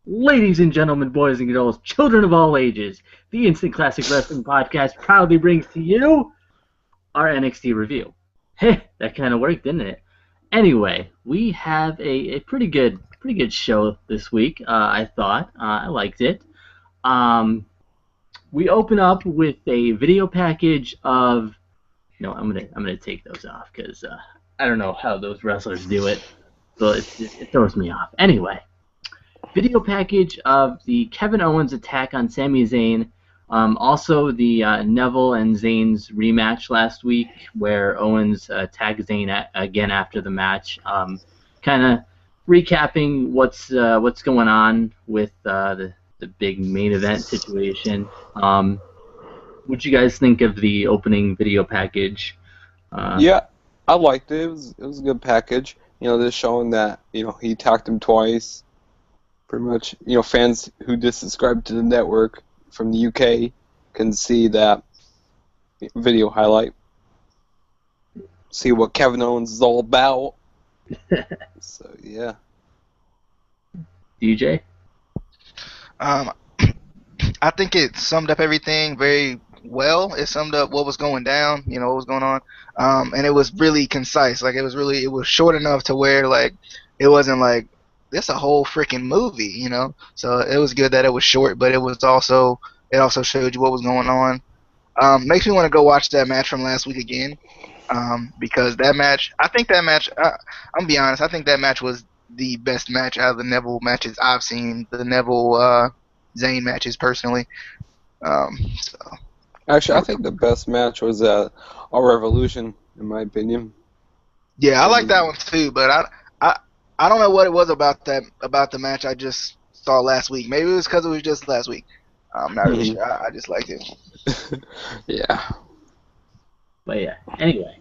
Ladies and gentlemen, boys and girls, children of all ages, the Instant Classic Wrestling Podcast proudly brings to you our NXT review. Heh, that kind of worked, didn't it? Anyway, we have a pretty good show this week. I thought I liked it. We open up with a video package of. No, I'm gonna take those off because I don't know how those wrestlers do it, so it throws me off. Anyway. Video package of the Kevin Owens attack on Sami Zayn. Also, the Neville and Zayn's rematch last week, where Owens attacked Zayn again after the match. Kind of recapping what's going on with the big main event situation. What'd you guys think of the opening video package? Yeah, I liked it. It was a good package. Just showing that he attacked him twice. Pretty much, fans who just subscribe to the network from the UK can see that video highlight. See what Kevin Owens is all about. So, yeah. DJ? I think it summed up everything very well. It summed up what was going down, what was going on. And it was really concise. Like, it was short enough to where, like, it wasn't like, this a whole freaking movie, So it was good that it was short, but it also showed you what was going on. Makes me want to go watch that match from last week again, because I'm gonna be honest, I think that match was the best match out of the Neville matches I've seen, the Neville Zayn matches personally. Actually, I think the best match was our Revolution, in my opinion. Yeah, I like that one too, but I don't know what it was about the match I just saw last week. Maybe it was because it was just last week. I'm not really sure. I just liked it. Yeah. But yeah. Anyway,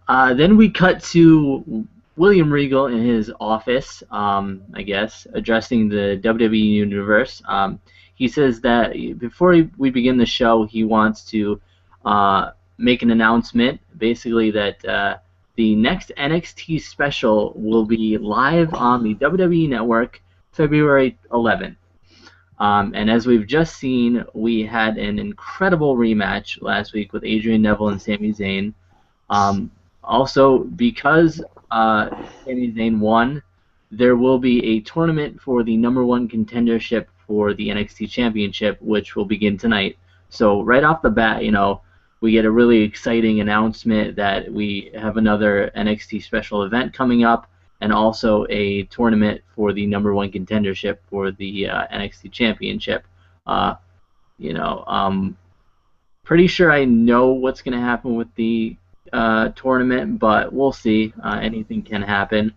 then we cut to William Regal in his office. I guess addressing the WWE universe. He says that before we begin the show, he wants to make an announcement, basically that. The next NXT Special will be live on the WWE Network February 11th. And as we've just seen, we had an incredible rematch last week with Adrian Neville and Sami Zayn. Also, because Sami Zayn won, there will be a tournament for the #1 contendership for the NXT Championship, which will begin tonight. So right off the bat, we get a really exciting announcement that we have another NXT special event coming up, and also a tournament for the #1 contendership for the NXT Championship. Pretty sure I know what's going to happen with the tournament, but we'll see. Anything can happen.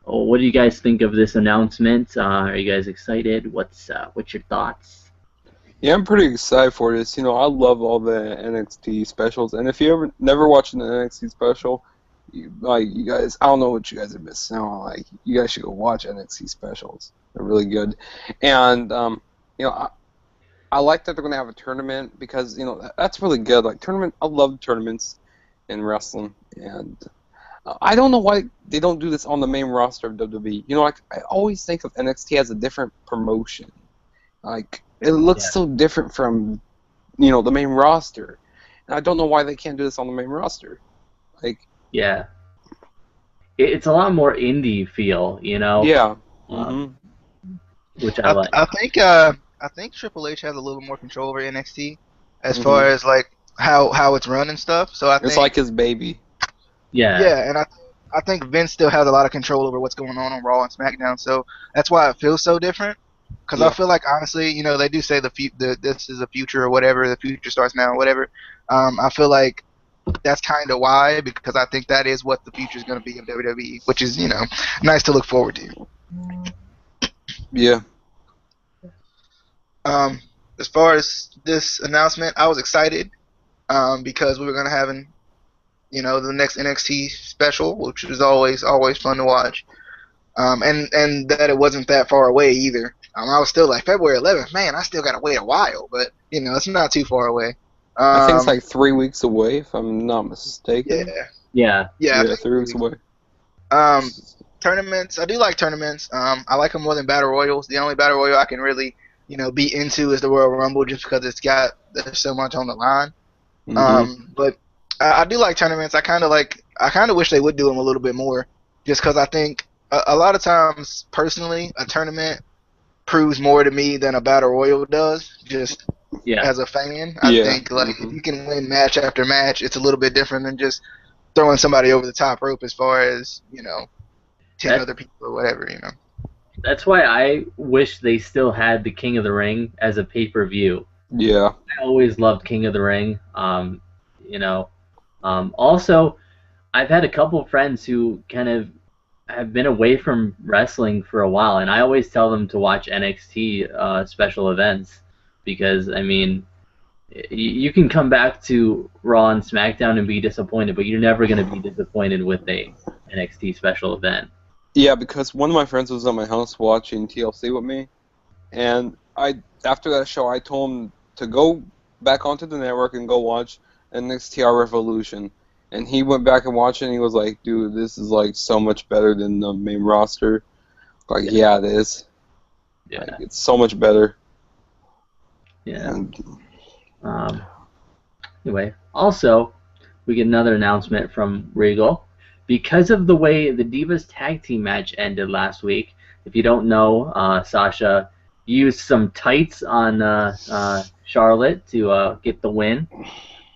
What do you guys think of this announcement? Are you guys excited? What's your thoughts? Yeah, I'm pretty excited for this. I love all the NXT specials, and if you ever never watched an NXT special, you guys, I don't know what you guys are missing out on. Like, you guys should go watch NXT specials. They're really good, and I like that they're gonna have a tournament because that's really good. Like tournament, I love tournaments in wrestling, and I don't know why they don't do this on the main roster of WWE. I always think of NXT as a different promotion, like. It looks so different from, the main roster. And I don't know why they can't do this on the main roster. Yeah. It's a lot more indie feel, Yeah. Which I like. I think Triple H has a little more control over NXT as far as, like, how it's run and stuff. So I think it's like his baby. Yeah. Yeah, and I think Vince still has a lot of control over what's going on Raw and SmackDown. So that's why it feels so different. Because I feel like, honestly, they do say this is the future or whatever, the future starts now or whatever. I feel like that's kind of why, because I think that is what the future is going to be of WWE, which is, nice to look forward to. Yeah. As far as this announcement, I was excited because we were going to have the next NXT special, which is always fun to watch. And that it wasn't that far away either. I was still like, February 11th, man, I still got to wait a while, but, it's not too far away. I think it's like 3 weeks away, if I'm not mistaken. Yeah. 3 weeks away. Tournaments. I do like tournaments. I like them more than battle royals. The only battle royal I can really, be into is the Royal Rumble, just because there's so much on the line. But I do like tournaments. I kind of wish they would do them a little bit more, just because I think a lot of times, personally, a tournament proves more to me than a battle royal does. Just as a fan, I think if you can win match after match, it's a little bit different than just throwing somebody over the top rope as far as 10 other people or whatever. That's why I wish they still had the King of the Ring as a pay-per-view. Yeah. I always loved King of the Ring. Also, I've had a couple friends who kind of have been away from wrestling for a while, and I always tell them to watch NXT special events because, I mean, you can come back to Raw and SmackDown and be disappointed, but you're never going to be disappointed with a NXT special event. Yeah, because one of my friends was at my house watching TLC with me, and after that show, I told him to go back onto the network and go watch NXT Revolution. And he went back and watched it, and he was like, dude, this is, like, so much better than the main roster. Like, yeah it is. Yeah. Like, it's so much better. Yeah. Anyway, also, we get another announcement from Regal. Because of the way the Divas Tag Team match ended last week, if you don't know, Sasha used some tights on Charlotte to get the win.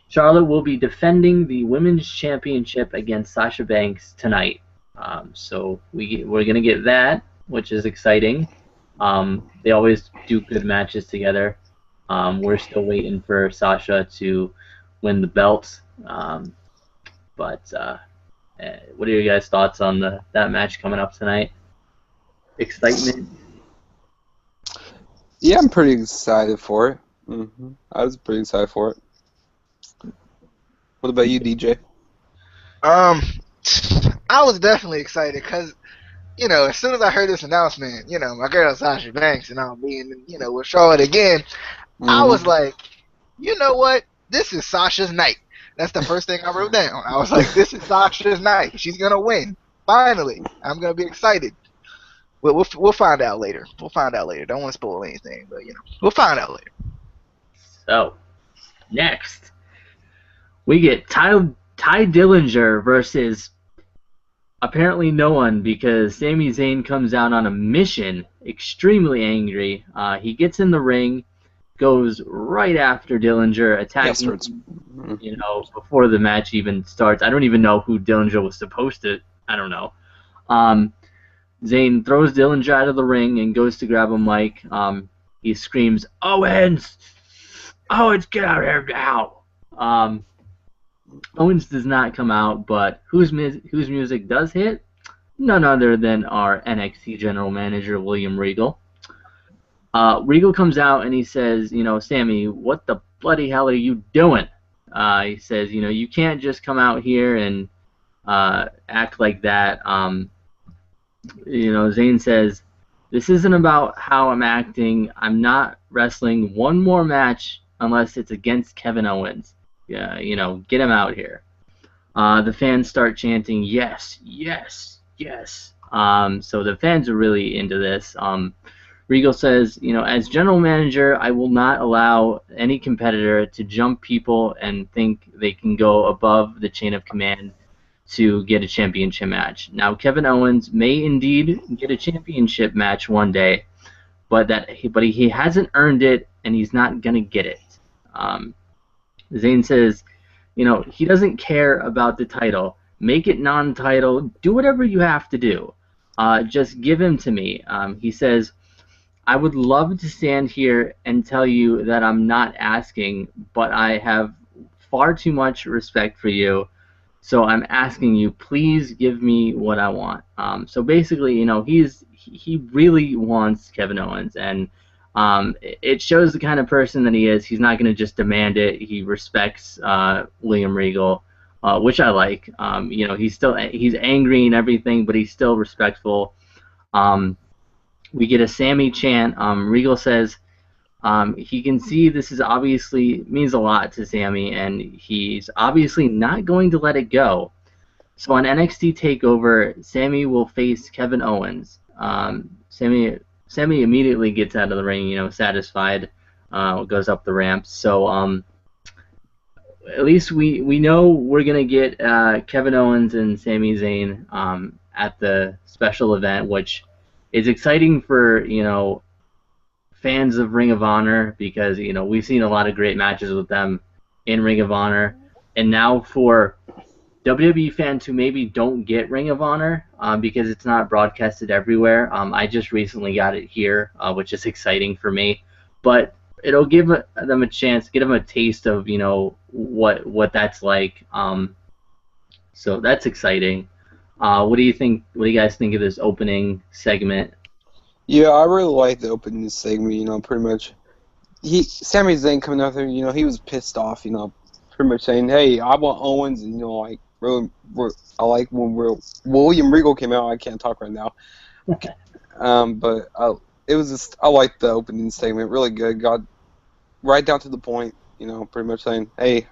Charlotte will be defending the Women's Championship against Sasha Banks tonight. So we're going to get that, which is exciting. They always do good matches together. We're still waiting for Sasha to win the belt. But what are your guys' thoughts on that match coming up tonight? Excitement? Yeah, I'm pretty excited for it. I was pretty excited for it. What about you, DJ? I was definitely excited because, as soon as I heard this announcement, my girl Sasha Banks and all being, with Charlotte again, I was like, you know what? This is Sasha's night. That's the first thing I wrote down. I was like, this is Sasha's night. She's going to win. Finally. I'm going to be excited. We'll find out later. Don't want to spoil anything, but, we'll find out later. So, next, we get Ty Dillinger versus apparently no one because Sami Zayn comes out on a mission, extremely angry. He gets in the ring, goes right after Dillinger, attacking before the match even starts. I don't even know who Dillinger was supposed to. I don't know. Zayn throws Dillinger out of the ring and goes to grab a mic. He screams, Owens, get out of here now. Owens does not come out, but whose music does hit? None other than our NXT general manager, William Regal. Regal comes out and he says, Sami, what the bloody hell are you doing? He says, you can't just come out here and act like that. Zayn says, this isn't about how I'm acting. I'm not wrestling one more match unless it's against Kevin Owens. Yeah, get him out here. The fans start chanting, yes, yes, yes. So the fans are really into this. Regal says, as general manager, I will not allow any competitor to jump people and think they can go above the chain of command to get a championship match. Now, Kevin Owens may indeed get a championship match one day, but he hasn't earned it, and he's not going to get it. Zayn says, he doesn't care about the title. Make it non-title. Do whatever you have to do. Just give him to me. He says, I would love to stand here and tell you that I'm not asking, but I have far too much respect for you. So I'm asking you, please give me what I want. So basically, he really wants Kevin Owens, and it shows the kind of person that he is. He's not going to just demand it. He respects William Regal, which I like. He's angry and everything, but he's still respectful. We get a Sami chant. Regal says he can see this is obviously means a lot to Sami, and he's obviously not going to let it go. So on NXT Takeover, Sami will face Kevin Owens. Sami immediately gets out of the ring, satisfied, goes up the ramp. So at least we know we're gonna get Kevin Owens and Sami Zayn at the special event, which is exciting for fans of Ring of Honor, because we've seen a lot of great matches with them in Ring of Honor, and now for WWE fans who maybe don't get Ring of Honor because it's not broadcasted everywhere. I just recently got it here, which is exciting for me, but it'll give them a chance, get them a taste of what that's like. So that's exciting. What do you think? What do you guys think of this opening segment? Yeah, I really like the opening segment. Pretty much, Sami Zayn coming out there. He was pissed off. Pretty much saying, "Hey, I want Owens," and like really, I like when William Regal came out. I can't talk right now. But it was just, I liked the opening segment. Really good. Got right down to the point. Pretty much saying, "Hey,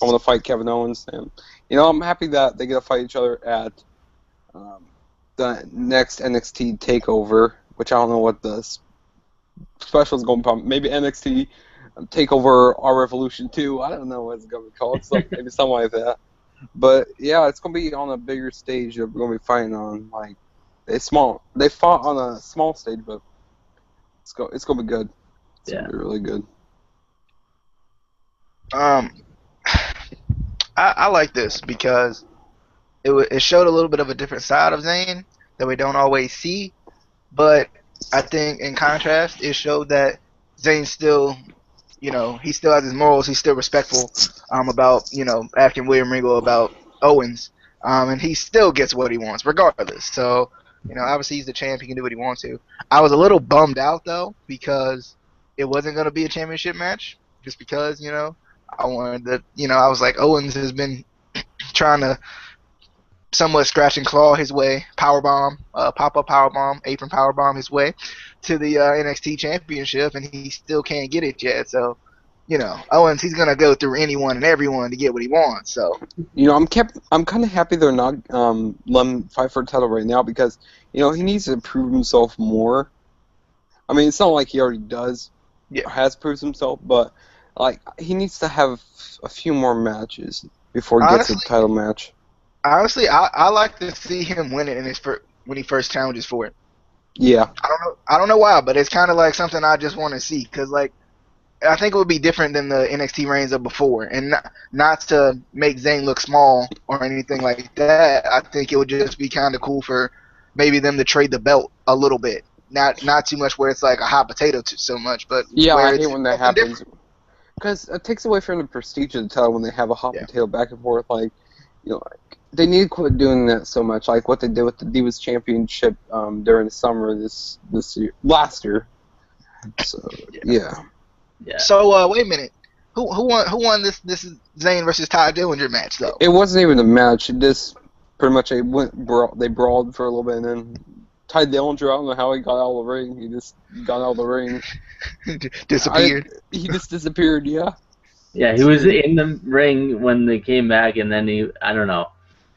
I want to fight Kevin Owens," and I'm happy that they get to fight each other at the next NXT Takeover, which I don't know what the special is going to be. Maybe NXT Takeover Our Revolution 2. I don't know what it's going to be called. So maybe something like that. But yeah, it's going to be on a bigger stage. They're going to be fighting on they fought on a small stage, but it's going to be good. It's going to be really good. I like this because it showed a little bit of a different side of Zayn that we don't always see, but I think in contrast, it showed that Zayn still, he still has his morals. He's still respectful about, asking William Regal about Owens, and he still gets what he wants regardless. So, obviously he's the champ. He can do what he wants to. I was a little bummed out though because it wasn't going to be a championship match, just because I wanted that. I was like, Owens has been trying to somewhat scratch and claw his way, pop-up powerbomb, apron powerbomb his way to the NXT Championship, and he still can't get it yet. So, Owens, he's gonna go through anyone and everyone to get what he wants. So, I'm kind of happy they're not letting him fight for a title right now because he needs to prove himself more. I mean, it's not like he already does, has proved himself, but he needs to have a few more matches before he gets a title match. Honestly, I like to see him win it when he first challenges for it. Yeah. I don't know why, but it's kind of like something I just want to see because I think it would be different than the NXT reigns of before, and not to make Zayn look small or anything like that. I think it would just be kind of cool for maybe them to trade the belt a little bit, not too much where it's like a hot potato so much, but yeah, where I hate when that happens because it takes away from the prestige of the title when they have a hot potato back and forth They need to quit doing that so much, like what they did with the Divas Championship during the summer last year. So yeah. So wait a minute, who won this Zayn versus Ty Dillinger match though? It wasn't even a match. It just pretty much they brawled for a little bit, and then Ty Dillinger, I don't know how he got out of the ring. He just got out of the ring. Disappeared. He just disappeared. Yeah. Yeah, he was in the ring when they came back, and then I don't know.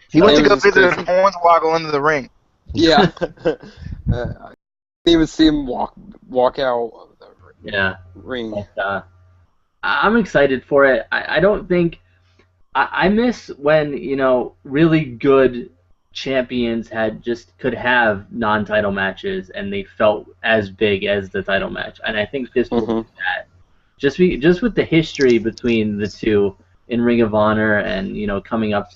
He went to go visit Hornswoggle into the ring. Yeah. I didn't even see him walk out of the ring. But, I'm excited for it. I don't think... I miss when, really good champions could have non-title matches, and they felt as big as the title match. And I think this will do that. Just with the history between the two in Ring of Honor and coming up,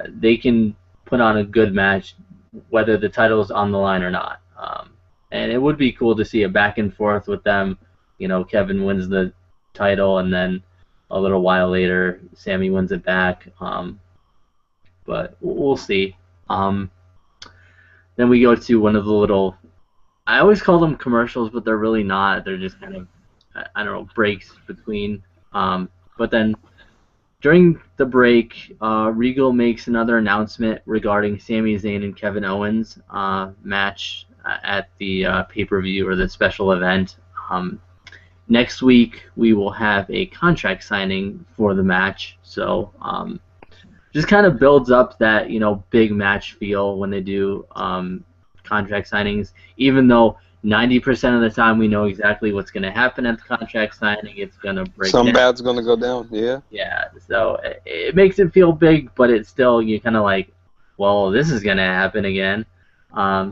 they can put on a good match whether the title's on the line or not. And it would be cool to see a back and forth with them. Kevin wins the title and then a little while later Sami wins it back. But we'll see. Then we go to one of the little... I always call them commercials, but they're really not. They're just kind of, I don't know, breaks between. But then during the break, Regal makes another announcement regarding Sami Zayn and Kevin Owens match at the pay-per-view or the special event. Next week, we will have a contract signing for the match. So just kind of builds up that big match feel when they do contract signings. Even though 90% of the time we know exactly what's going to happen at the contract signing, it's going to break Some down. bad's gonna go down. Yeah. Yeah, so it makes it feel big, but it's still you're kind of like, well, this is going to happen again.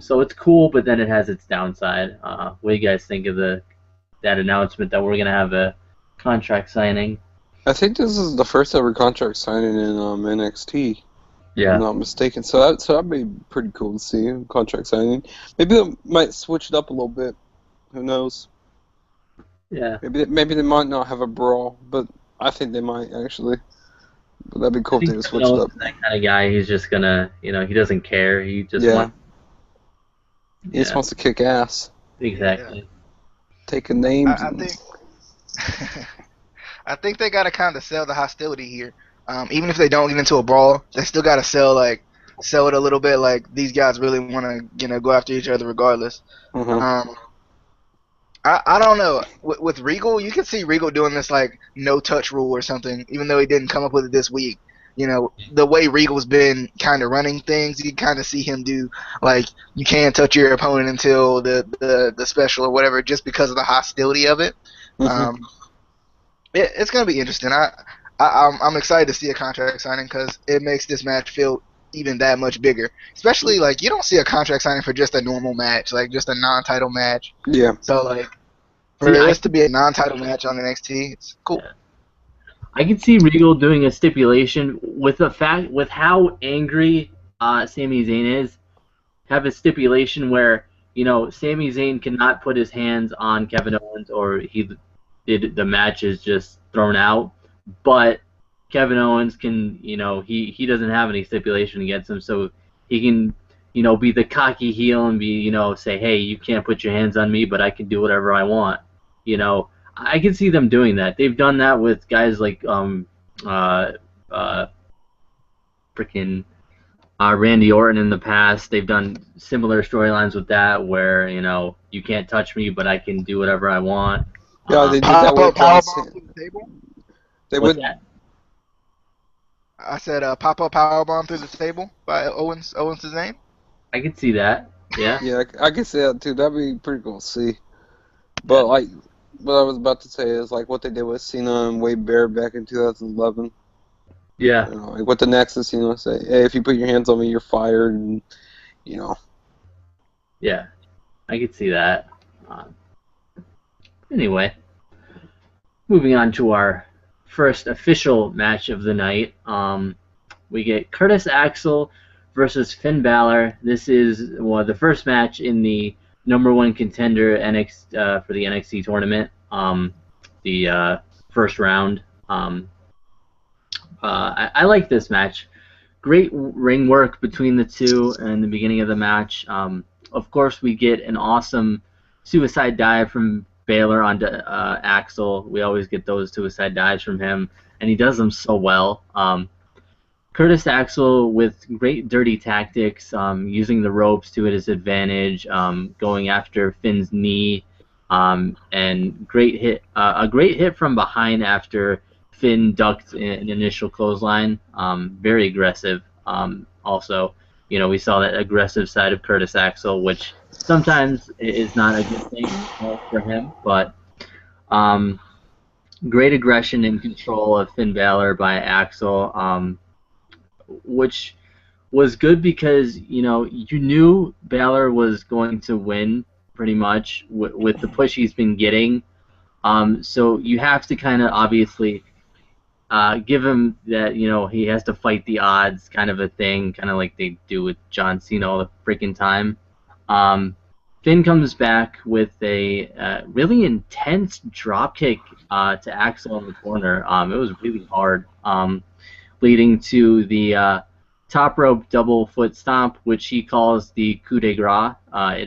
So it's cool, but then it has its downside. What do you guys think of that announcement that we're going to have a contract signing? I think this is the first ever contract signing in NXT. If Yeah. I'm not mistaken. So that'd be pretty cool to see a contract signing. Maybe they might switch it up a little bit. Who knows? Yeah. Maybe they might not have a brawl, but I think they might actually. But that'd be cool I if think they switch it up. that kind of guy. He's just gonna, he doesn't care. He just wants. He just wants to kick ass. Exactly. Take a name. I think I think they gotta kind of sell the hostility here. Even if they don't get into a brawl, they still gotta sell it a little bit. Like these guys really want to go after each other regardless. Mm-hmm. I don't know. With Regal, you can see Regal doing this like no touch rule or something, even though he didn't come up with it this week. The way Regal's been kind of running things, you kind of see him do like you can't touch your opponent until the special or whatever, just because of the hostility of it. Mm-hmm. It's gonna be interesting. I'm excited to see a contract signing because it makes this match feel even that much bigger. Especially like you don't see a contract signing for just a normal match, like just a non-title match. Yeah. So like for this to be a non-title match on NXT, it's cool. Yeah. I can see Regal doing a stipulation with how angry Sami Zayn is. Have a stipulation where Sami Zayn cannot put his hands on Kevin Owens, or the match is just thrown out. But Kevin Owens can, he doesn't have any stipulation against him, so he can, be the cocky heel and be, say, hey, you can't put your hands on me, but I can do whatever I want. I can see them doing that. They've done that with guys like freaking Randy Orton in the past. They've done similar storylines with that, where you can't touch me, but I can do whatever I want. Yeah, they did that with Powerbomb through the table. They What's would. that? I said pop-up powerbomb through the table by Owens to Zayn. I can see that. Yeah. Yeah, I can see that too. That'd be pretty cool to see. But like, what I was about to say is like what they did with Cena and Wade Barrett back in 2011. Yeah. Like with the Nexus, say, hey, if you put your hands on me, you're fired, and Yeah. I could see that. Anyway, moving on to our first official match of the night. We get Curtis Axel versus Finn Balor. This is the first match in the #1 contender for the NXT tournament. The first round. I like this match. Great ring work between the two in the beginning of the match. Of course, we get an awesome suicide dive from Balor onto Axel. We always get those suicide dives from him, and he does them so well. Curtis Axel with great dirty tactics, using the ropes to his advantage, going after Finn's knee, and a great hit from behind after Finn ducked an initial clothesline. Very aggressive. Also, we saw that aggressive side of Curtis Axel, which sometimes is not a good thing for him, but great aggression and control of Finn Balor by Axel, which was good because you knew Balor was going to win pretty much with the push he's been getting. So you have to kind of obviously give him that he has to fight the odds kind of a thing, kind of like they do with John Cena all the freaking time. Finn comes back with a really intense dropkick to Axel in the corner. It was really hard, leading to the top rope double foot stomp, which he calls the coup de grace.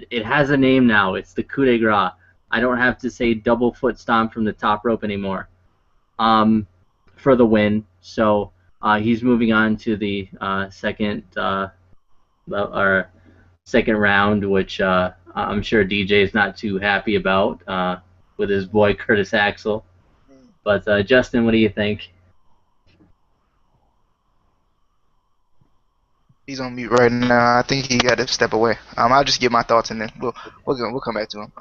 It has a name now. It's the coup de grace. I don't have to say double foot stomp from the top rope anymore. For the win. So he's moving on to the second round, which I'm sure DJ is not too happy about with his boy Curtis Axel. But Justin, what do you think? He's on mute right now. I think he got to step away. I'll just give my thoughts and then we'll come back to him.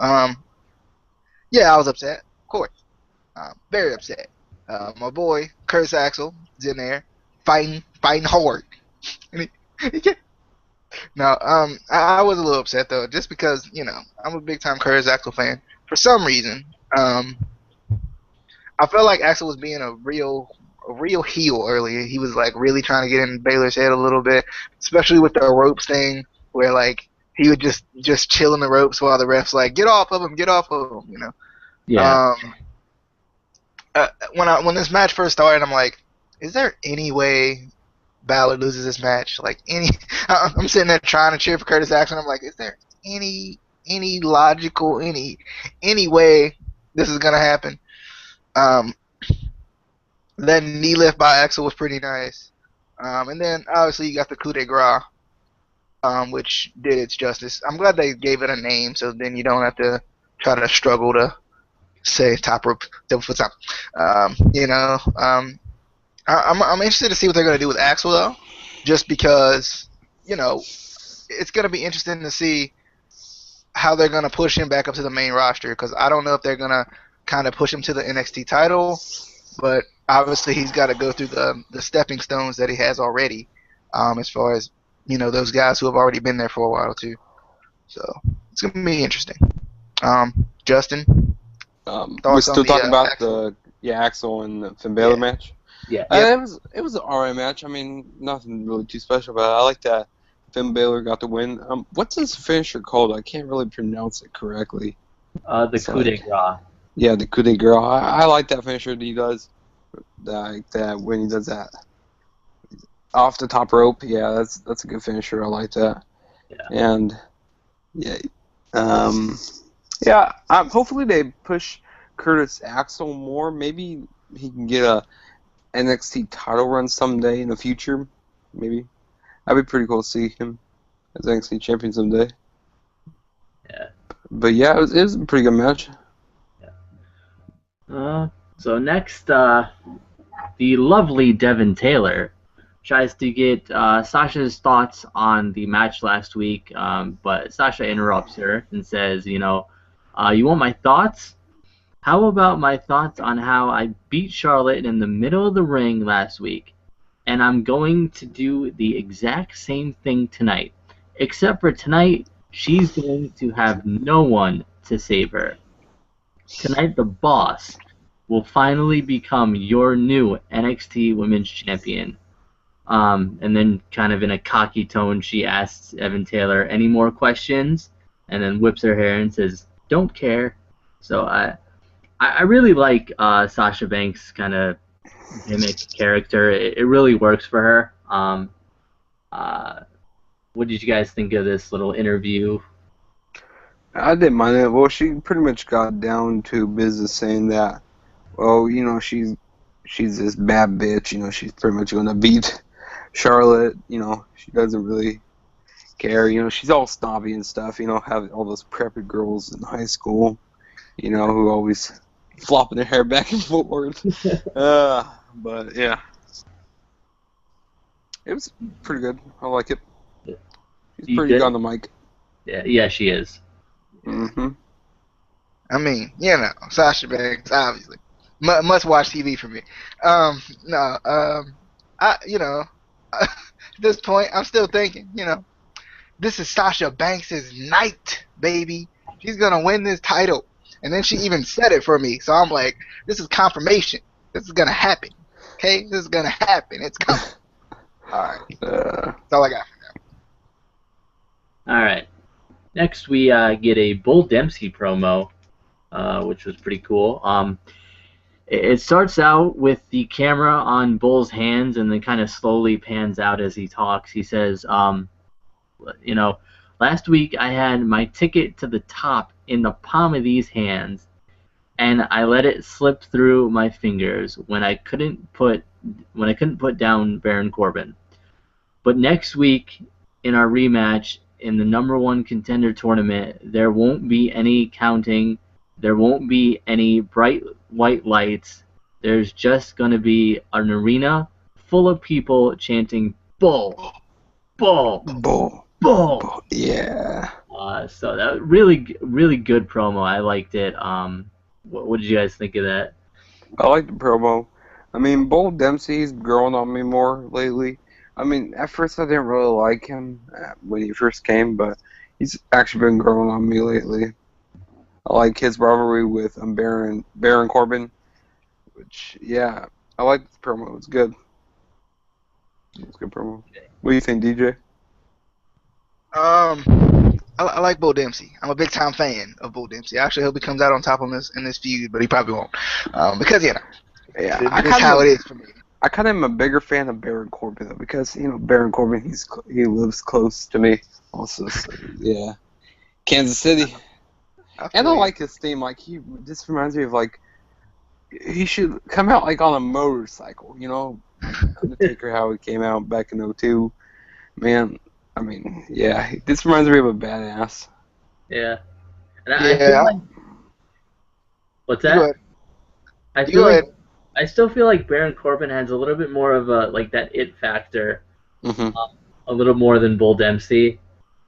Yeah, I was upset, of course. Very upset. My boy Curtis Axel is in there fighting hard. No, I was a little upset though, just because I'm a big time Curtis Axel fan. For some reason, I felt like Axel was being a real heel earlier. He was like really trying to get in Baylor's head a little bit, especially with the ropes thing, where like he would just chill in the ropes while the refs like get off of him. Yeah. When this match first started, I'm like, is there any way Balor loses this match? Like I'm sitting there trying to cheer for Curtis Axel. And I'm like, is there any logical any way this is gonna happen? That knee lift by Axel was pretty nice. And then obviously you got the coup de grace, which did its justice. I'm glad they gave it a name, so then you don't have to try to struggle to say top rope, double foot top. I'm interested to see what they're going to do with Axel, though, just because, it's going to be interesting to see how they're going to push him back up to the main roster, because I don't know if they're going to kind of push him to the NXT title, but obviously he's got to go through the stepping stones that he has already, as far as, those guys who have already been there for a while, too. So it's going to be interesting. Justin? We're still talking about Axel? the Axel and the Finn Balor match. Yeah. It was an alright match. I mean, nothing really too special, but I like that Finn Balor got the win. What's his finisher called? I can't really pronounce it correctly. The coup de grace. Yeah, the coup de grace. I like that finisher that he does. Like that when he does that off the top rope. Yeah, that's a good finisher. I like that. Yeah. And hopefully they push Curtis Axel more. Maybe he can get a NXT title run someday in the future. Maybe that'd be pretty cool to see him as NXT champion someday. Yeah. But yeah, it was a pretty good match. Yeah. So next, the lovely Devin Taylor tries to get Sasha's thoughts on the match last week, but Sasha interrupts her and says, you want my thoughts? How about my thoughts on how I beat Charlotte in the middle of the ring last week, and I'm going to do the exact same thing tonight, except for tonight, she's going to have no one to save her. Tonight, the boss will finally become your new NXT Women's Champion. And then kind of in a cocky tone, she asks Evan Taylor any more questions, and then whips her hair and says, "Don't care." So I really like Sasha Banks' kind of gimmick character. It really works for her. What did you guys think of this little interview? I didn't mind it. Well, she pretty much got down to business saying that, well, she's this bad bitch. She's pretty much going to beat Charlotte. She doesn't really care. She's all snobby and stuff. Have all those preppy girls in high school, who always flopping their hair back and forth. But yeah, it was pretty good. I like it. She's pretty good on the mic. Yeah, she is. Mm-hmm. I mean, Sasha Banks, obviously. Must watch TV for me. At this point, I'm still thinking, this is Sasha Banks' night, baby. She's going to win this title. And then she even said it for me. So I'm like, this is confirmation. This is going to happen. Okay? This is going to happen. It's coming. All right. That's all I got for now. All right. Next, we get a Bull Dempsey promo, which was pretty cool. It starts out with the camera on Bull's hands and then kind of slowly pans out as he talks. He says, last week I had my ticket to the top in the palm of these hands, and I let it slip through my fingers when I couldn't put down Baron Corbin. But next week in our rematch in the #1 Contender tournament, there won't be any counting. There won't be any bright white lights. There's just going to be an arena full of people chanting "Bull, Bull, Bull. bull. Yeah. So that really good promo. I liked it. What did you guys think of that? I like the promo. I mean, Bull Dempsey's growing on me more lately. I mean, at first I didn't really like him when he first came, but he's actually been growing on me lately. I like his rivalry with Baron Corbin, which, yeah, I like the promo. It's good. It's a good promo. What do you think, DJ? I like Bull Dempsey. I'm a big time fan of Bull Dempsey. I actually hope he comes out on top in this feud, but he probably won't, because Yeah, that's how it is for me. I kind of am a bigger fan of Baron Corbin though, because Baron Corbin, he lives close to me also. So, yeah, Kansas City, and I like his theme. Like this reminds me of he should come out on a motorcycle. Undertaker how he came out back in '02. Man, I mean, yeah, this reminds me of a badass. Yeah. And I feel like, what's that? I still feel like Baron Corbin has a little bit more of that it factor, a little more than Bull Dempsey.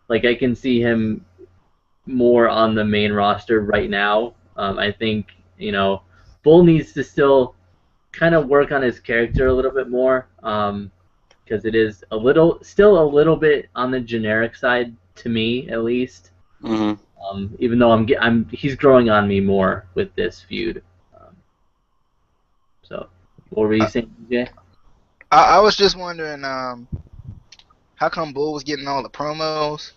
Like I can see him more on the main roster right now. I think Bull needs to still kind of work on his character a little bit more, because it is still a little bit on the generic side to me at least. Even though he's growing on me more with this feud. So, what were you saying, DJ? I was just wondering, how come Bull was getting all the promos?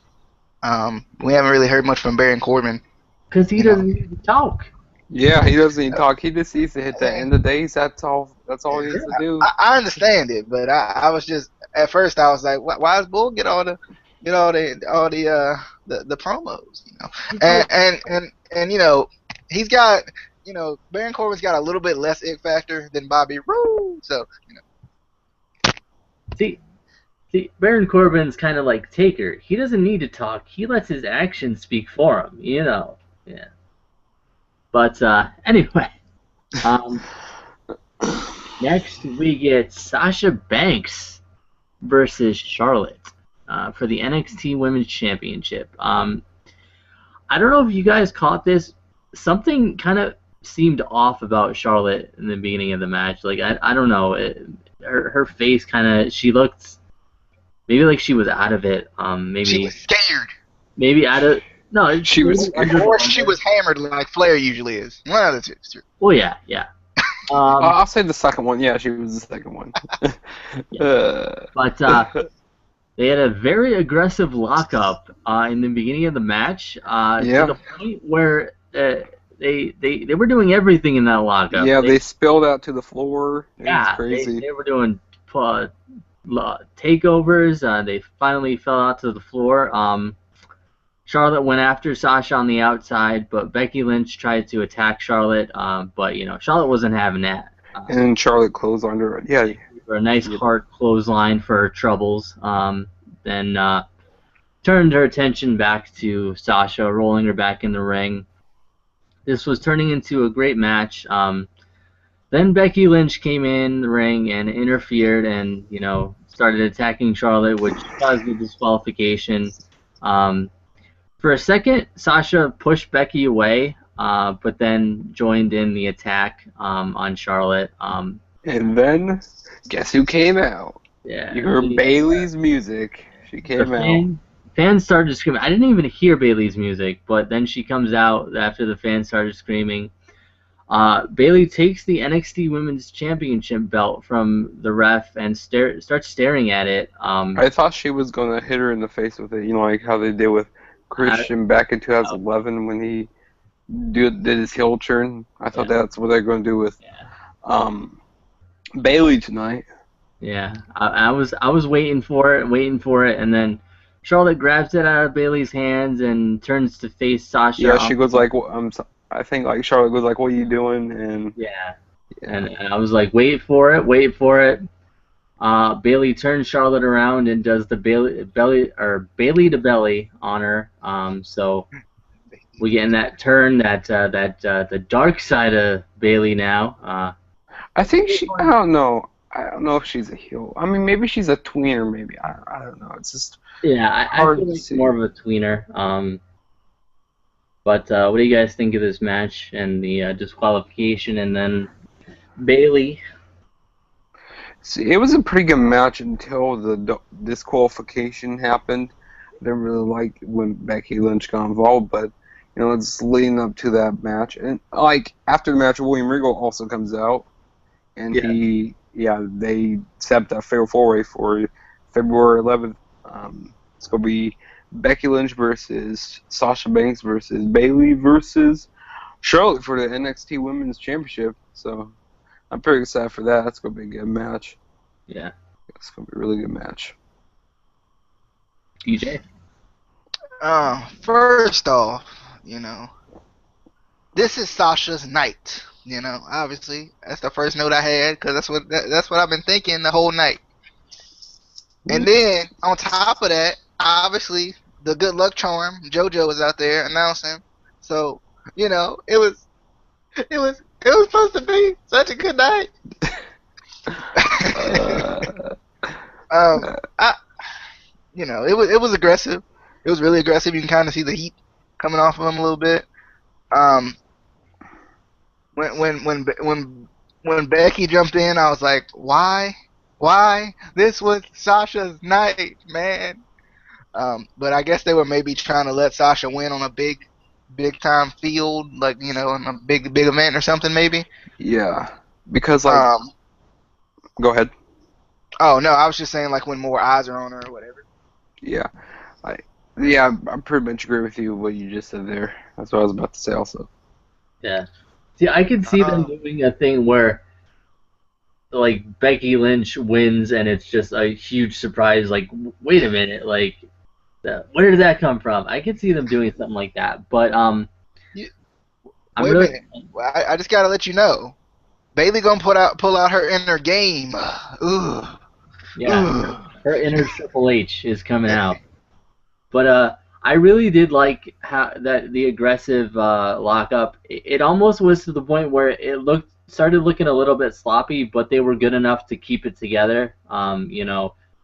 We haven't really heard much from Baron Corbin. Because he doesn't need to talk. Yeah, he doesn't need to talk. He just needs to hit the end of the days. That's all he needs to do. I understand it, but I was just at first I was like, why does Bull get all the promos? And he's got. Baron Corbin's got a little bit less it factor than Bobby Roode, so See, Baron Corbin's kind of like Taker. He doesn't need to talk. He lets his actions speak for him. Yeah. But anyway, next we get Sasha Banks versus Charlotte for the NXT Women's Championship. I don't know if you guys caught this. Something kind of seemed off about Charlotte in the beginning of the match. I don't know. Her face she looked maybe like she was out of it. Maybe she was scared. Maybe out of she was or she was hammered like Flair usually is. One of the two. Oh yeah. I'll say the second one. Yeah, she was the second one. But they had a very aggressive lockup in the beginning of the match. To the point where they were doing everything in that lockup. Yeah, they spilled out to the floor. It was crazy. They were doing takeovers. They finally fell out to the floor. Charlotte went after Sasha on the outside, but Becky Lynch tried to attack Charlotte. But Charlotte wasn't having that. And Charlotte closed on her. Yeah. For a nice hard clothesline for her troubles. Then turned her attention back to Sasha, rolling her back in the ring. This was turning into a great match. Then Becky Lynch came in the ring and interfered and, started attacking Charlotte, which caused the disqualification. For a second, Sasha pushed Becky away, but then joined in the attack on Charlotte. And then, guess who came out? Yeah. You heard Bayley's music. She came out. Fans started screaming. I didn't even hear Bayley's music, but then she comes out after the fans started screaming. Bayley takes the NXT Women's Championship belt from the ref and starts staring at it. I thought she was going to hit her in the face with it, like how they did with Christian back in 2011 when he did his heel turn. I thought that's what they're going to do with Bayley tonight. Yeah, I was waiting for it, and then Charlotte grabs it out of Bayley's hands and turns to face Sasha. Yeah, she goes like, I think Charlotte goes like, "What are you doing?" And and I was like, "Wait for it." Bayley turns Charlotte around and does the Bayley to belly on her. So we get in that turn that the dark side of Bayley now. I think I don't know. I don't know if she's a heel. I mean, maybe she's a tweener. Maybe I don't know. It's just Yeah, I hard feel to like more see. of a tweener. But what do you guys think of this match and the disqualification, and then Bailey? See, it was a pretty good match until the disqualification happened. I didn't really like when Becky Lynch got involved, but it's leading up to that match, and like after the match, William Regal also comes out, and Yeah. they set up that fatal four-way for February 11th. It's gonna be Becky Lynch versus Sasha Banks versus Bailey versus Charlotte for the NXT Women's Championship. So I'm pretty excited for that. That's gonna be a good match. Yeah. It's gonna be a really good match. DJ? First off, this is Sasha's night. Obviously that's the first note I had because that's what I've been thinking the whole night. And then on top of that, obviously the good luck charm JoJo was out there announcing. So it was supposed to be such a good night. It was aggressive. It was really aggressive. You can kind of see the heat coming off of him a little bit. When Becky jumped in, I was like, why? This was Sasha's night, man. But I guess they were maybe trying to let Sasha win on a big time field, like in a big event or something, maybe. Yeah, because go ahead. Oh no, I was just saying like when more eyes are on her or whatever. Yeah, I pretty much agree with you what you just said there. That's what I was about to say also. Yeah. See, I could see them doing a thing where, like, Becky Lynch wins and it's just a huge surprise. Like, wait a minute, like, where did that come from? I could see them doing something like that. But wait a minute. I just gotta let you know, Bailey gonna pull out her inner game. Ooh. Yeah. Her inner Triple H is coming out. But I really did like how the aggressive lockup. It almost was to the point where it started looking a little bit sloppy, but they were good enough to keep it together.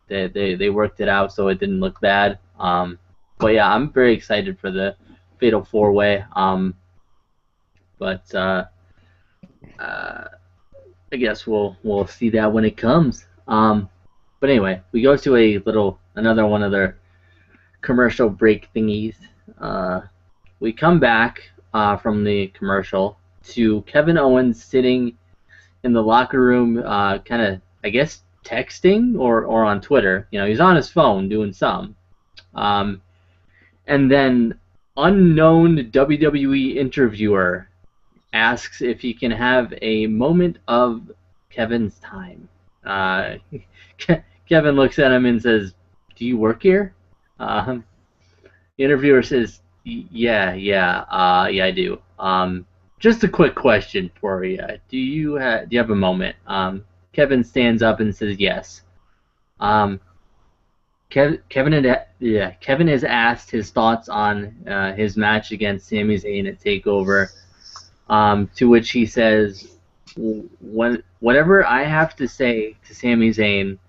They worked it out so it didn't look bad. But yeah, I'm very excited for the Fatal 4-Way. But I guess we'll see that when it comes. But anyway, we go to another one of their commercial break thingies. We come back from the commercial to Kevin Owens sitting in the locker room, kind of, I guess, texting or on Twitter. He's on his phone doing some. And then unknown WWE interviewer asks if he can have a moment of Kevin's time. Kevin looks at him and says, "Do you work here?" The interviewer says, "Yeah, I do. Just a quick question for you. Do you have a moment?" Kevin stands up and says, "Yes." Kevin has asked his thoughts on his match against Sami Zayn at Takeover. To which he says, "Whatever I have to say to Sami Zayn,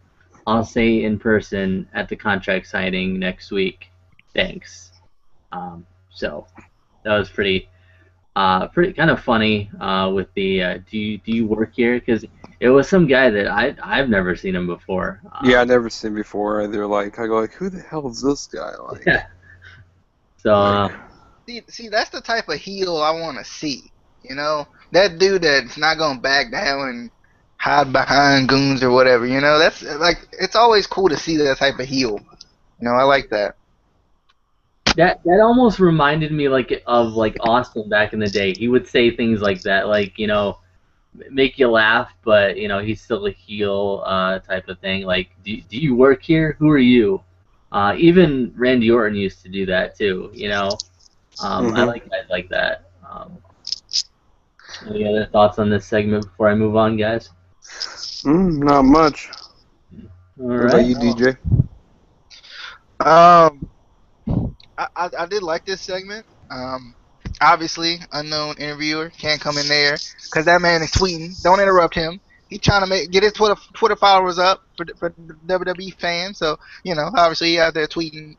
I'll say in person at the contract signing next week. Thanks." So that was pretty kind of funny with the do you work here? Because it was some guy that I've never seen him before. Yeah, I never seen before either. Like I go like, who the hell is this guy? Like, yeah. So see, that's the type of heel I want to see. That dude that's not gonna back down and hide behind goons or whatever. That's like it's always cool to see that type of heel. I like that. that almost reminded me of Austin back in the day. He would say things like that, like make you laugh, but he's still a heel type of thing. Like, do you work here? Who are you? Even Randy Orton used to do that too. I like guys like that. Any other thoughts on this segment before I move on, guys? Not much. All What right. about you, DJ? I did like this segment. Obviously, unknown interviewer can't come in there because that man is tweeting. Don't interrupt him. He trying to get his Twitter followers up for WWE fans. So obviously he out there tweeting.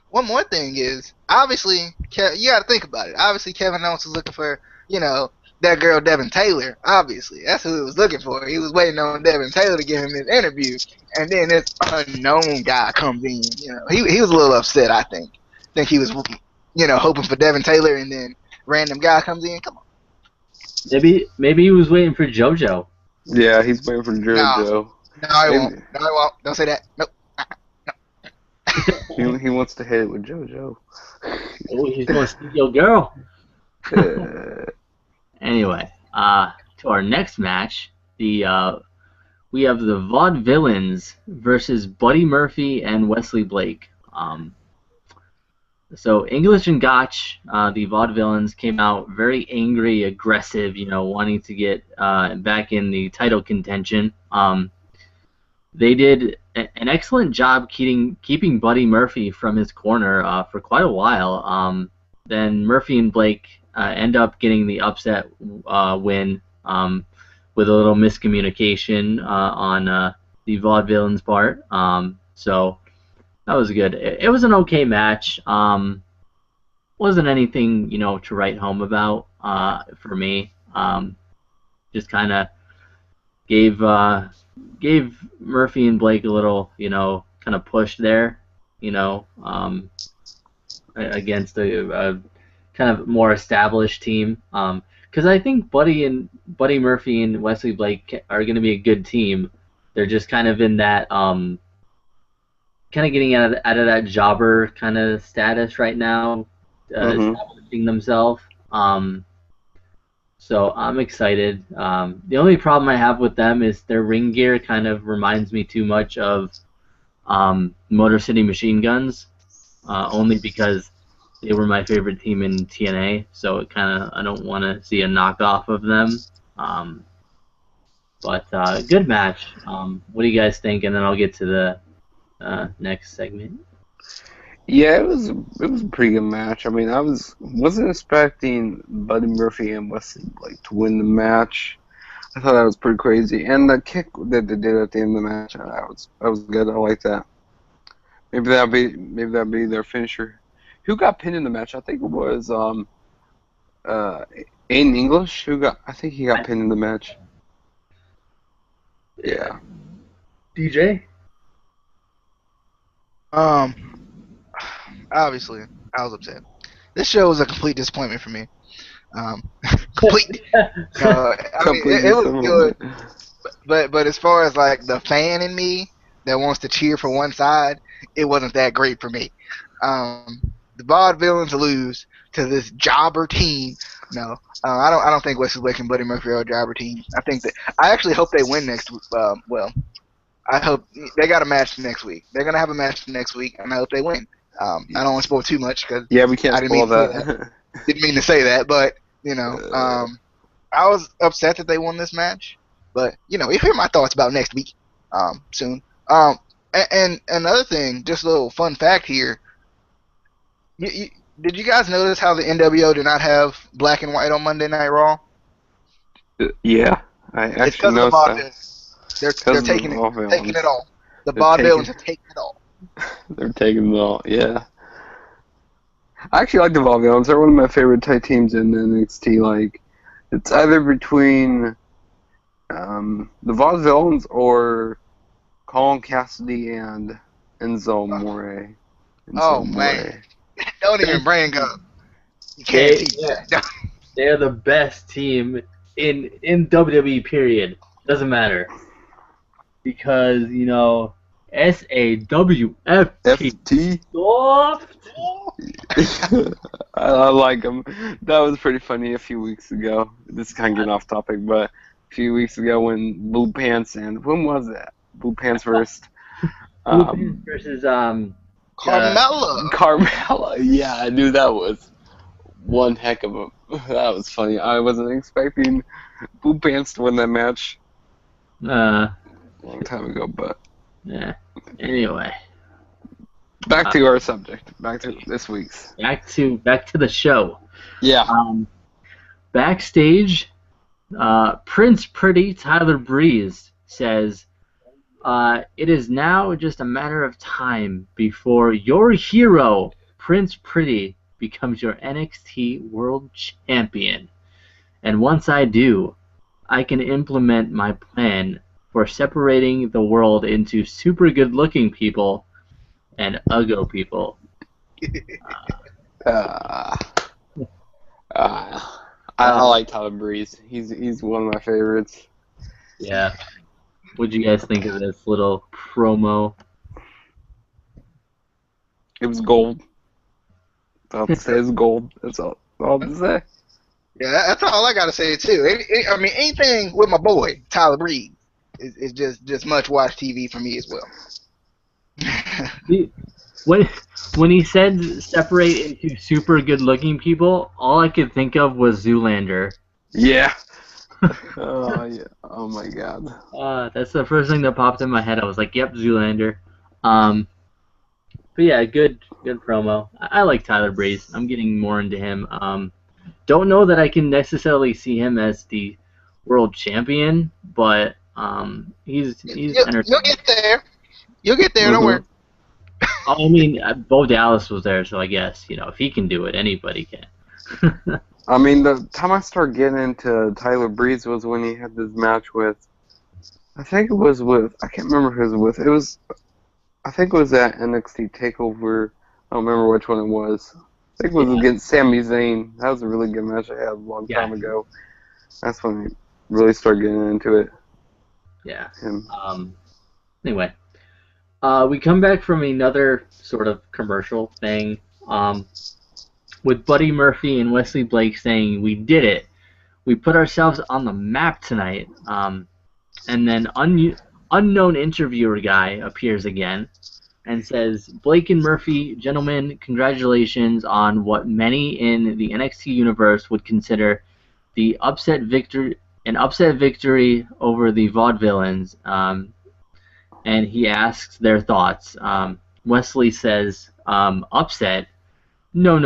One more thing is, obviously, you got to think about it. Obviously, Kevin Owens was looking for, that girl Devin Taylor. Obviously, that's who he was looking for. He was waiting on Devin Taylor to give him his interview, and then this unknown guy comes in. He was a little upset. I think he was, hoping for Devin Taylor, and then random guy comes in. Come on. Maybe he was waiting for JoJo. Yeah, he's waiting for JoJo. No, I won't. No, I won't. Don't say that. Nope. He wants to hit it with JoJo. Oh, he's going to steal your girl. Anyway, to our next match, we have the Vaudevillians versus Buddy Murphy and Wesley Blake. So English and Gotch, the Vaudevillains, came out very angry, aggressive, wanting to get back in the title contention. They did an excellent job keeping Buddy Murphy from his corner for quite a while. Then Murphy and Blake end up getting the upset win with a little miscommunication on the Vaudevillains' part. So that was good. It was an okay match. Wasn't anything to write home about for me. Just kind of gave Murphy and Blake a little kind of push there, against a kind of more established team. Because I think Buddy Murphy and Wesley Blake are going to be a good team. They're just kind of in that kind of getting out of that jobber kind of status right now, establishing themselves. So I'm excited. The only problem I have with them is their ring gear kind of reminds me too much of Motor City Machine Guns, only because they were my favorite team in TNA. So I don't want to see a knockoff of them. But good match. What do you guys think? And then I'll get to the next segment. Yeah, it was a pretty good match. I mean, I wasn't expecting Buddy Murphy and Wesley Blake to win the match. I thought that was pretty crazy, and the kick that they did at the end of the match, that was good. I like that. Maybe that'll be their finisher. Who got pinned in the match? I think it was Aiden English. I think he got pinned in the match. Yeah. DJ. Obviously, I was upset. This show was a complete disappointment for me. Complete. It was good, but as far as like the fan in me that wants to cheer for one side, it wasn't that great for me. The Vaudevillains lose to this jobber team. No, I don't think Wesley Blake and Buddy Murphy are a jobber team. I actually hope they win next. I hope they got a match next week. They're gonna have a match next week, and I hope they win. I don't want to spoil too much because we can't spoil that. Didn't mean to say that, but I was upset that they won this match. But you'll hear my thoughts about next week soon. And another thing, just a little fun fact here. Did you guys notice how the NWO did not have black and white on Monday Night Raw? Yeah, I actually noticed that. They're taking it all. The Vaudevillains are taking it all. They're taking it all, yeah. I actually like the Vaudevillains. They're one of my favorite tag teams in NXT. Like, it's either between the Vaudevillains or Colin Cassidy and Enzo Amore. Man. Don't even bring up. You can't teach that. They're the best team in WWE, period. Doesn't matter. Because, SAWFT. Soft. I like them. That was pretty funny a few weeks ago. This is kind of getting off topic, but a few weeks ago when Blue Pants and when was that? Blue Pants versus Carmella. Carmella. Yeah, I knew that was one heck of a. That was funny. I wasn't expecting Blue Pants to win that match. Long time ago, but yeah. Anyway, back to our subject. Back to this week's. Back to the show. Yeah. Backstage, Prince Pretty Tyler Breeze says, it is now just a matter of time before your hero, Prince Pretty, becomes your NXT World Champion. And once I do, I can implement my plan for separating the world into super good-looking people and uggo people. I like Tyler Breeze. He's one of my favorites. Yeah. What'd you guys think of this little promo? It was gold. I'll say it's gold. That's all I'll have to say. Yeah, that's all I gotta say too. I mean, anything with my boy Tyler Breeze is just much watch TV for me as well. When he said separate into super good-looking people, all I could think of was Zoolander. Yeah. Oh yeah. Oh my God. That's the first thing that popped in my head. I was like, "Yep, Zoolander." But yeah, good promo. I like Tyler Breeze. I'm getting more into him. Don't know that I can necessarily see him as the world champion, but he's entertaining. You'll get there. You'll get there. Don't worry. I mean, Bo Dallas was there, so I guess if he can do it, anybody can. I mean, the time I started getting into Tyler Breeze was when he had this match with, I think it was with, I can't remember who it was with. I think it was at NXT TakeOver. I don't remember which one it was. I think it was against Sami Zayn. That was a really good match I had a long time ago. That's when he really started getting into it. Yeah. Him. Anyway, we come back from another sort of commercial thing. With Buddy Murphy and Wesley Blake saying, "We did it. We put ourselves on the map tonight." And then unknown interviewer guy appears again and says, "Blake and Murphy, gentlemen, congratulations on what many in the NXT universe would consider an upset victory over the Vaudevillians." And he asks their thoughts. Wesley says, "Upset? No.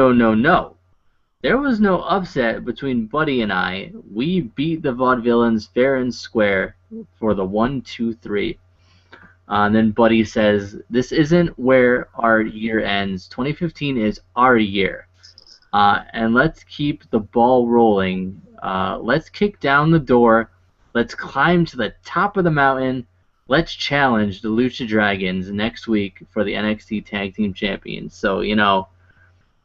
There was no upset between Buddy and I. We beat the Vaudevillains fair and square for the 1, 2, 3. And then Buddy says, "This isn't where our year ends. 2015 is our year. And let's keep the ball rolling. Let's kick down the door. Let's climb to the top of the mountain. Let's challenge the Lucha Dragons next week for the NXT Tag Team Champions." So,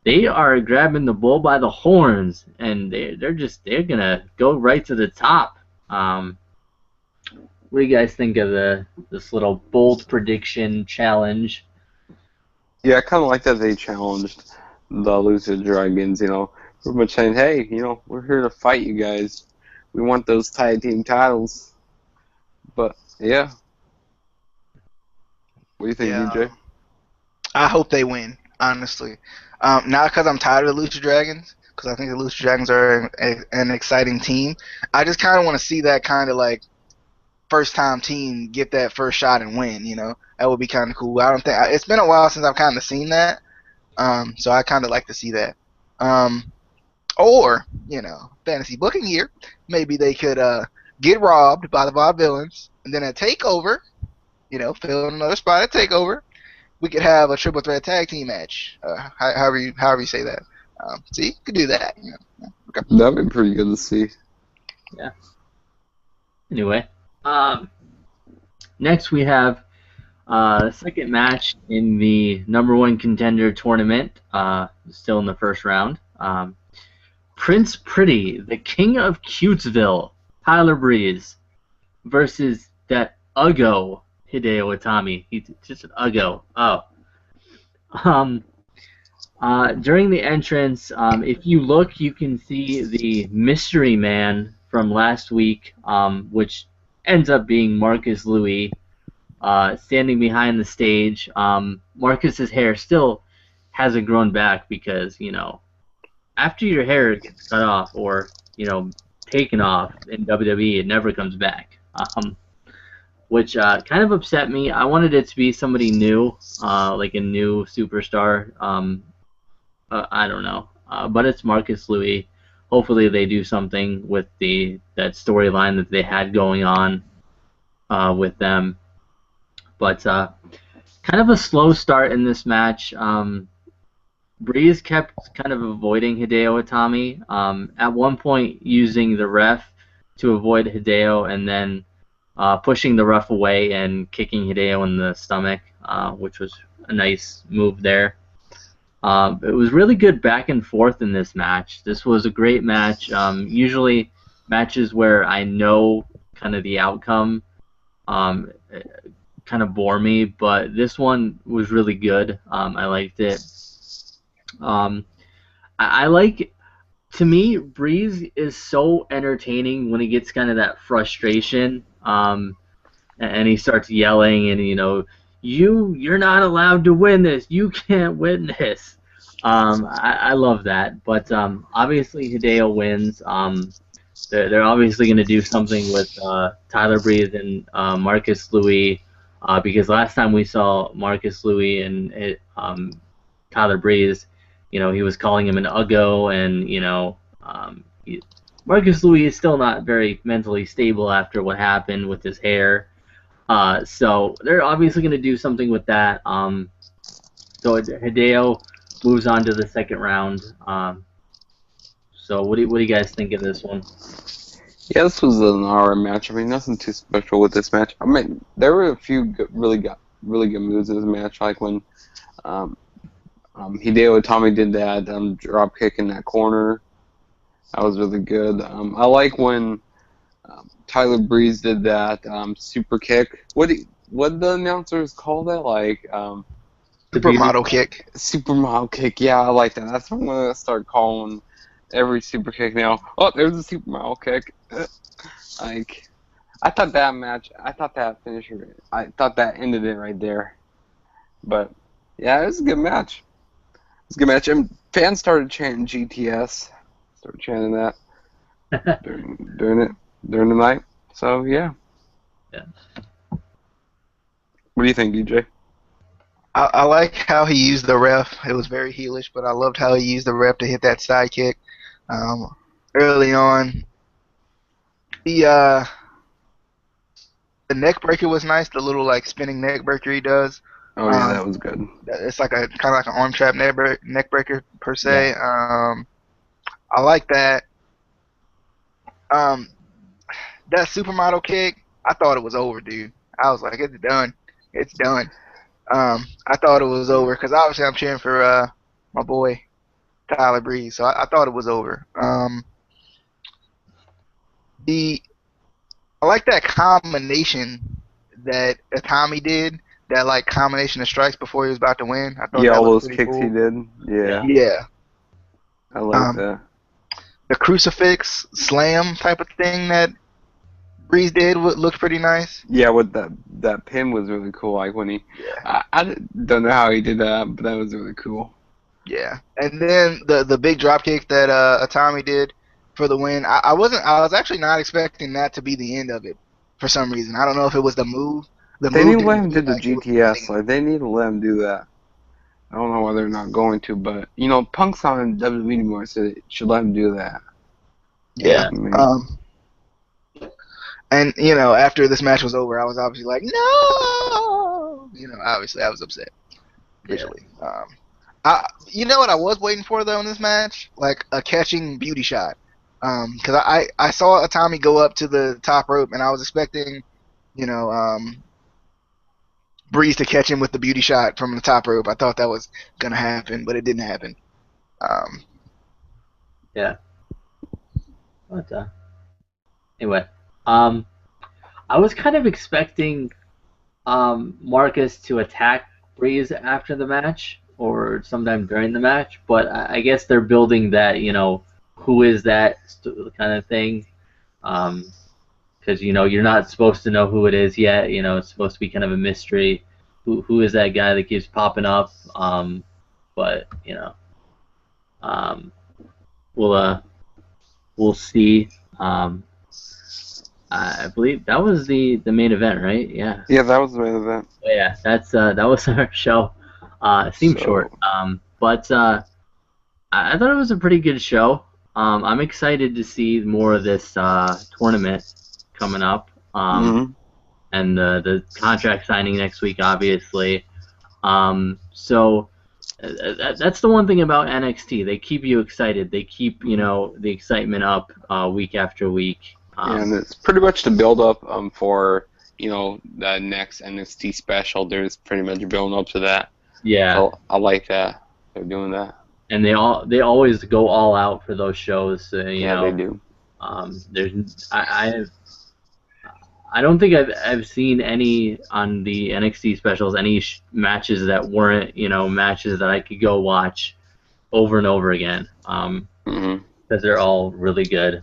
they are grabbing the bull by the horns, and they're gonna go right to the top. What do you guys think of this little bold prediction challenge? Yeah, I kind of like that they challenged the Lucha Dragons. Pretty much saying, "Hey, we're here to fight you guys. We want those tag team titles." But yeah, what do you think, DJ? I hope they win, honestly. Not because I'm tired of the Lucha Dragons, because I think the Lucha Dragons are an exciting team. I just kind of want to see that kind of like first-time team get that first shot and win. That would be kind of cool. I don't think it's been a while since I've kind of seen that, so I kind of like to see that. Or fantasy booking here, maybe they could get robbed by the Vaudevillains, and then at Takeover, fill in another spot at Takeover. We could have a triple threat tag team match. However you say that. See, you could do that. Okay. That'd be pretty good to see. Yeah. Anyway, next we have the second match in the #1 contender tournament. Still in the first round. Prince Pretty, the King of Cutesville, Tyler Breeze, versus that uggo Hideo Itami. He's just an uggo. Oh. During the entrance, if you look, you can see the mystery man from last week, which ends up being Marcus Louis, standing behind the stage. Marcus's hair still hasn't grown back because, after your hair gets cut off or, taken off in WWE, it never comes back. Which kind of upset me. I wanted it to be somebody new, like a new superstar. I don't know. But it's Marcus Louis. hopefully they do something with that storyline that they had going on with them. But kind of a slow start in this match. Breeze kept kind of avoiding Hideo Itami. At one point, using the ref to avoid Hideo, and then pushing the ref away and kicking Hideo in the stomach, which was a nice move there. It was really good back and forth in this match. This was a great match. Usually, matches where I know kind of the outcome kind of bore me, but this one was really good. I liked it. I like, to me, Breeze is so entertaining when he gets kind of that frustration, and he starts yelling, and you're not allowed to win this. You can't win this. I love that, but obviously Hideo wins. They're obviously going to do something with Tyler Breeze and Marcus Louis, because last time we saw Marcus Louis and Tyler Breeze, he was calling him an uggo, and Marcus Louis is still not very mentally stable after what happened with his hair. So they're obviously going to do something with that. So Hideo moves on to the second round. So what do you guys think of this one? Yeah, this was an alright match. I mean, nothing too special with this match. I mean, there were a few really good moves in this match, like when Hideo Itami did that drop kick in that corner. That was really good. I like when Tyler Breeze did that super kick. What the announcers call that? Like Supermodel kick. Supermodel kick. Yeah, I like that. That's what I'm gonna start calling every super kick now. Oh, there's a supermodel kick. Like, I thought that finisher, I thought that ended it right there. But yeah, it was a good match. It's a good match. And fans started chanting GTS. Started chanting that during the night. So yeah. Yeah. What do you think, DJ? I like how he used the ref. It was very heelish, but I loved how he used the ref to hit that side kick early on. The neck breaker was nice. The little spinning neck breaker he does. Oh yeah, that was good. It's like kind of like an arm trap neck breaker per se. Yeah. I like that. That supermodel kick, I thought it was over, dude. I was like, it's done. It's done. I thought it was over because obviously I'm cheering for my boy Tyler Breeze, so I thought it was over. I like that combination that Itami did. That combination of strikes before he was about to win. I thought all those kicks cool. he did. Yeah. Yeah. I like that. The crucifix slam type of thing that Breeze did looked pretty nice. Yeah, with that pin was really cool. Like when he, I don't know how he did that, but that was really cool. Yeah, and then the big drop kick that Itami did for the win. I was actually not expecting that to be the end of it for some reason. I don't know if it was the move. They need to let him do the GTS. They need to let him do that. I don't know why they're not going to, but Punk's not in WWE anymore, so they should let him do that. Yeah. And after this match was over, I was obviously like, no. Obviously I was upset. Visually. Yeah. You know what I was waiting for though in this match? Like a catching beauty shot. Because I saw Itami go up to the top rope, and I was expecting, Breeze to catch him with the beauty shot from the top rope. I thought that was gonna happen, but it didn't happen. Yeah. But anyway, I was kind of expecting Marcus to attack Breeze after the match or sometime during the match, but I guess they're building that, who is that kind of thing, because you're not supposed to know who it is yet. It's supposed to be kind of a mystery. Who is that guy that keeps popping up? But we'll see. I believe that was the main event, right? Yeah. Yeah, that was the main event. Oh, yeah, that was our show. It seemed short, but I thought it was a pretty good show. I'm excited to see more of this tournament coming up, and the contract signing next week, obviously. So that's the one thing about NXT. They keep you excited. They keep the excitement up week after week. And it's pretty much the build up for the next NXT special. There's pretty much building up to that. Yeah. So I like that they're doing that. And they always go all out for those shows. Yeah, they do. I don't think I've seen any on the NXT specials any matches that weren't matches that I could go watch over and over again. Because they're all really good.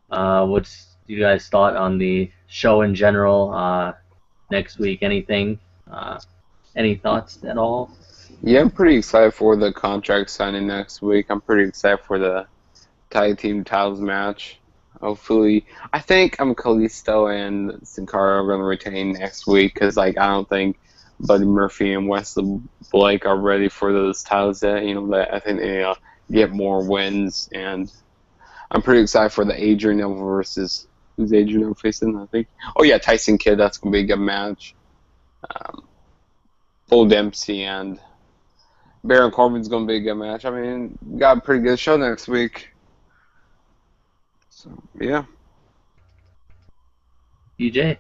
What's you guys thought on the show in general? Next week, anything? Any thoughts at all? Yeah, I'm pretty excited for the contract signing next week. I'm pretty excited for the tag team titles match. Hopefully, I think Kalisto and Sin Cara are going to retain next week because I don't think Buddy Murphy and Wesley Blake are ready for those titles yet. I think they get more wins, and I'm pretty excited for the Adrian Neville versus who's Adrian Neville facing? I think. Oh yeah, Tyson Kidd. That's going to be a good match. Full Dempsey and Baron Corbin's going to be a good match. I mean, got a pretty good show next week. So, yeah. DJ?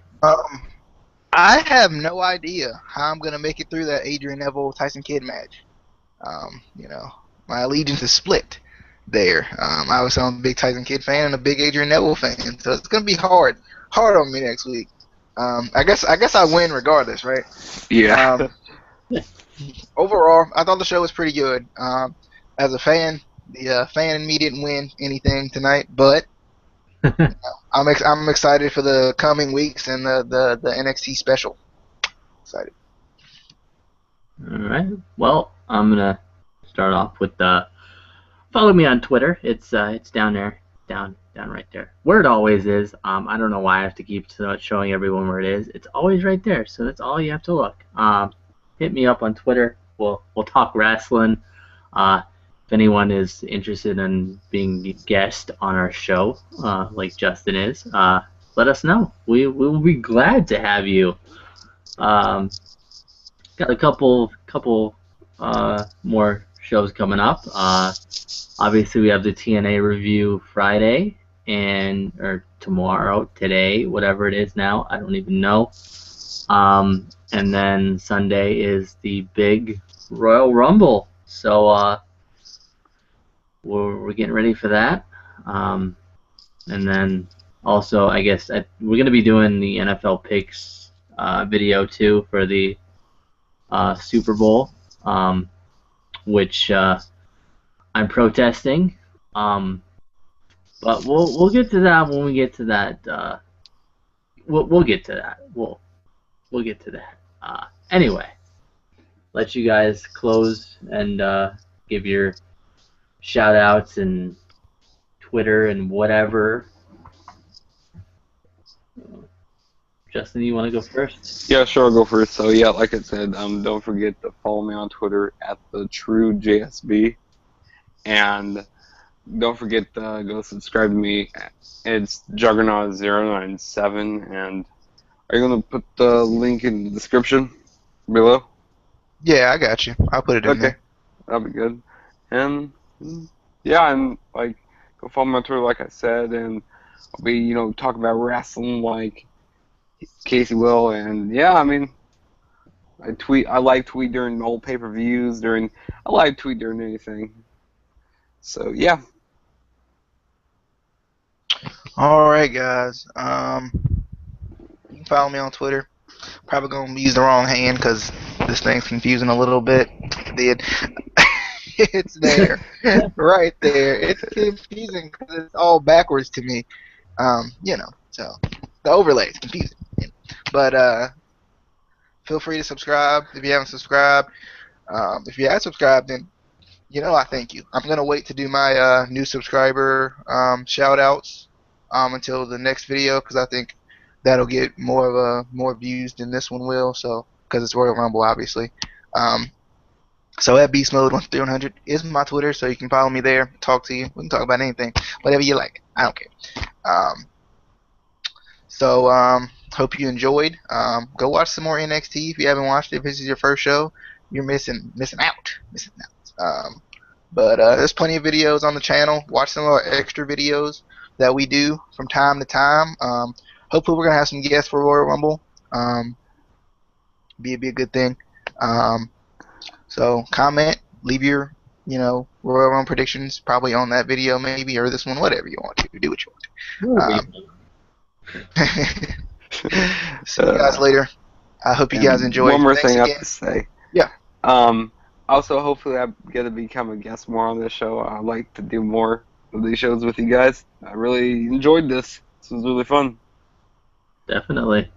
I have no idea how I'm going to make it through that Adrian Neville-Tyson Kidd match. My allegiance is split there. I was a big Tyson Kidd fan and a big Adrian Neville fan, so it's going to be hard on me next week. I guess I win regardless, right? Yeah. Overall, I thought the show was pretty good. As a fan, the fan in me didn't win anything tonight, but I'm excited for the coming weeks and the NXT special. Excited. All right. Well, I'm gonna start off with follow me on Twitter. It's down there, down right there, where it always is. I don't know why I have to keep showing everyone where it is. It's always right there, so that's all you have to look. Hit me up on Twitter. We'll talk wrestling. If anyone is interested in being a guest on our show, like Justin is, let us know. We will be glad to have you. Got a couple more shows coming up. Obviously, we have the TNA review Friday or tomorrow, today, whatever it is now. I don't even know. And then Sunday is the big Royal Rumble. So we're getting ready for that. And then also, I guess we're going to be doing the NFL picks video too for the Super Bowl, which I'm protesting. But we'll get to that when we get to that. We'll get to that. We'll get to that. Anyway, let you guys close and give your shout outs and Twitter and whatever. Justin, you want to go first? Yeah, sure, I'll go first. So yeah, like I said, don't forget to follow me on Twitter at @TheTrueJSB, and don't forget to go subscribe to me. It's Juggernaut097, and are you gonna put the link in the description below? Yeah, I got you. I'll put it in there. That'll be good. And yeah, and go follow me on Twitter, like I said, and I'll be talking about wrestling like Casey will, and yeah, I mean, I live tweet during old pay-per-views, I live tweet during anything. So yeah. All right, guys. You can follow me on Twitter. Probably gonna use the wrong hand because this thing's confusing a little bit. It's there, right there. It's confusing because it's all backwards to me. So the overlay is confusing. But feel free to subscribe if you haven't subscribed. If you have subscribed, then I thank you. I'm gonna wait to do my new subscriber shout outs until the next video because I think that'll get more views than this one will. So because it's Royal Rumble, obviously. So at Beast Mode 1300 is my Twitter, so you can follow me there, talk to you. We can talk about anything, whatever you like. I don't care. Um, so hope you enjoyed. Go watch some more NXT if you haven't watched it. If this is your first show, you're missing out. But there's plenty of videos on the channel. Watch some of our extra videos that we do from time to time. Hopefully we're gonna have some guests for Royal Rumble. Be a good thing. So comment, leave your Royal Rumble predictions probably on that video maybe, or this one, whatever you want to do what you want to. See you guys later. I hope you guys enjoyed. One more Thanks thing I again. have to say. Yeah. Also, hopefully I get to become a guest more on this show. I'd like to do more of these shows with you guys. I really enjoyed this. This was really fun. Definitely.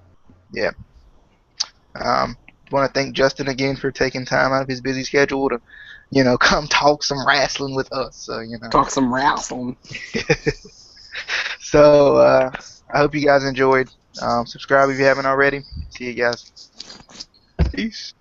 Yeah. Want to thank Justin again for taking time out of his busy schedule to, come talk some wrestling with us. So, Talk some wrestling. So, I hope you guys enjoyed. Subscribe if you haven't already. See you guys. Peace.